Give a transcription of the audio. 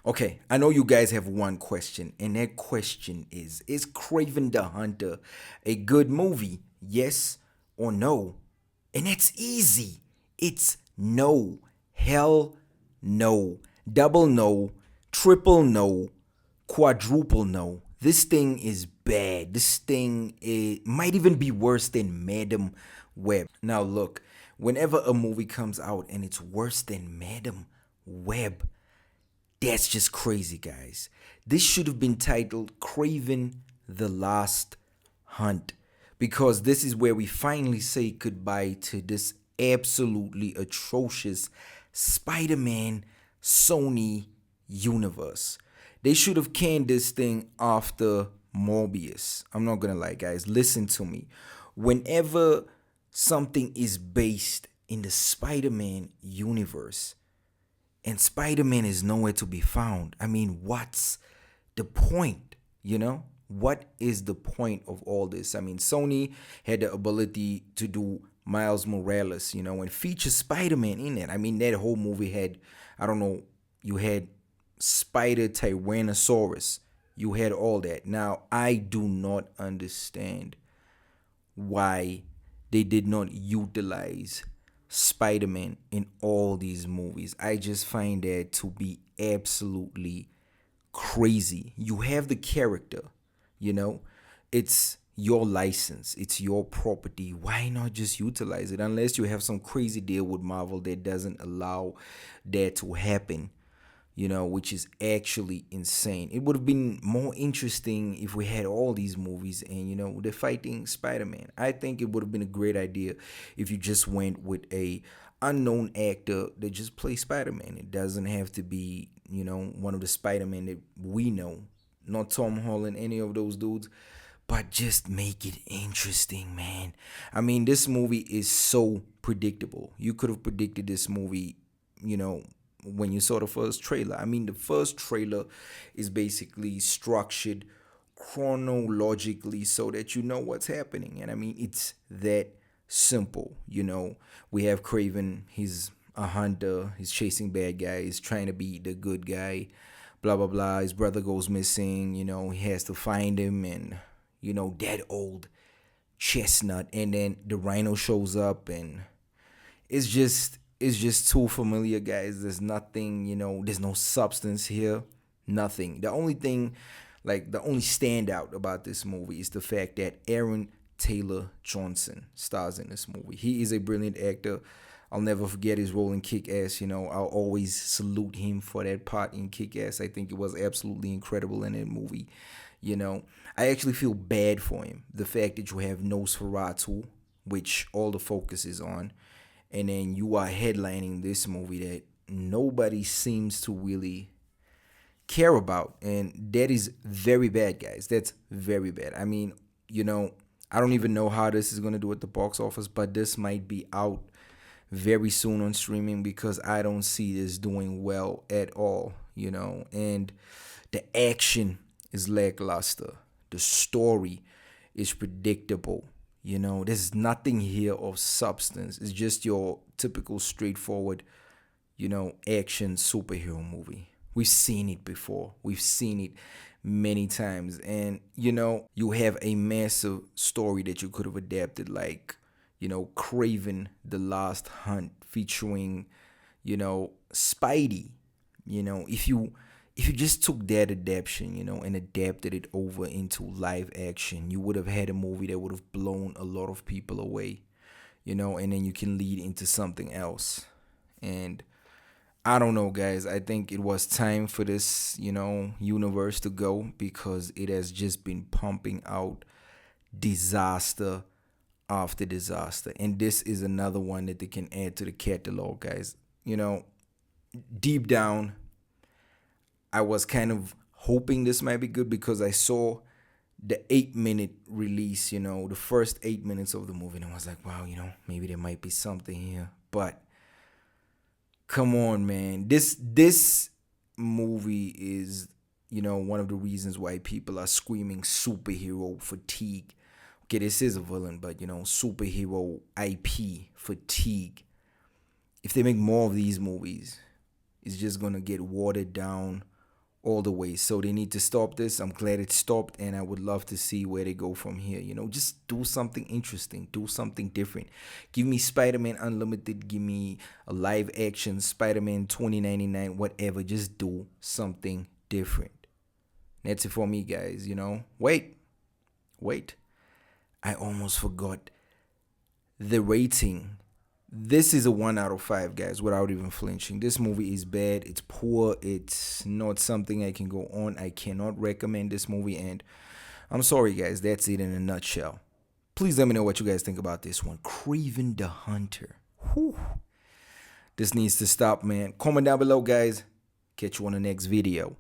Okay, I know you guys have one question, and that question is Kraven the Hunter a good movie? Yes or no? And that's easy. It's no. Hell no. Double no. Triple no. Quadruple no. This thing is bad. This thing might even be worse than Madam Web. Now, look, whenever a movie comes out and it's worse than Madam Web, that's just crazy, guys. This should have been titled Kraven the Last Hunt because this is where we finally say goodbye to this absolutely atrocious Spider Man Sony universe. They should have canned this thing after Morbius. I'm not gonna lie, guys. Listen to me. Whenever something is based in the Spider Man universe, and Spider-Man is nowhere to be found. I mean, what's the point? What is the point of all this? I mean, Sony had the ability to do Miles Morales, and feature Spider-Man in it. I mean, that whole movie had, I don't know, you had Spider Tyrannosaurus. You had all that. Now, I do not understand why they did not utilize Spider-Man in all these movies. I just find that to be absolutely crazy. You have the character, you know, it's your license, it's your property. Why not just utilize it? Unless you have some crazy deal with Marvel that doesn't allow that to happen, which is actually insane. It would have been more interesting if we had all these movies and, they're fighting Spider-Man. I think it would have been a great idea if you just went with a unknown actor that just plays Spider-Man. It doesn't have to be, one of the Spider-Man that we know, not Tom Holland, any of those dudes, but just make it interesting, man. I mean, this movie is so predictable. You could have predicted this movie, when you saw the first trailer. I mean, the first trailer is basically structured chronologically so that you know what's happening. And I mean, it's that simple. We have Kraven, he's a hunter, he's chasing bad guys, he's trying to be the good guy, blah, blah, blah. His brother goes missing, he has to find him, and, that old chestnut. And then the rhino shows up, and it's just too familiar, guys. There's nothing, there's no substance here. Nothing. The only thing, the only standout about this movie is the fact that Aaron Taylor Johnson stars in this movie. He is a brilliant actor. I'll never forget his role in Kick-Ass. I'll always salute him for that part in Kick-Ass. I think it was absolutely incredible in that movie. I actually feel bad for him. The fact that you have Nosferatu, which all the focus is on, and then you are headlining this movie that nobody seems to really care about. And that is very bad, guys. That's very bad. I mean, I don't even know how this is going to do at the box office, but this might be out very soon on streaming because I don't see this doing well at all, And the action is lackluster. The story is predictable. There's nothing here of substance. It's just your typical straightforward, action superhero movie. We've seen it before. We've seen it many times. And, you have a massive story that you could have adapted, like, Kraven the Last Hunt featuring, Spidey. If you just took that adaptation, and adapted it over into live action, you would have had a movie that would have blown a lot of people away, and then you can lead into something else. And I don't know, guys. I think it was time for this, universe to go because it has just been pumping out disaster after disaster. And this is another one that they can add to the catalog, guys. Deep down, I was kind of hoping this might be good because I saw the 8-minute release, the first 8 minutes of the movie, and I was like, wow, maybe there might be something here. But come on, man. This movie is, one of the reasons why people are screaming superhero fatigue. Okay, this is a villain, but, superhero IP fatigue. If they make more of these movies, it's just going to get watered down all the way. So they need to stop this. I'm glad it stopped, and I would love to see where they go from here. Just do something interesting, do something different. Give me Spider-Man Unlimited, give me a live action Spider-Man 2099, whatever. Just do something different. That's it for me, guys. Wait. I almost forgot the rating. This is a 1 out of 5, guys, without even flinching. This movie is bad. It's poor. It's not something I can go on. I cannot recommend this movie, and I'm sorry, guys. That's it in a nutshell. Please let me know what you guys think about this one. Kraven the Hunter. Whew. This needs to stop, man. Comment down below, guys. Catch you on the next video.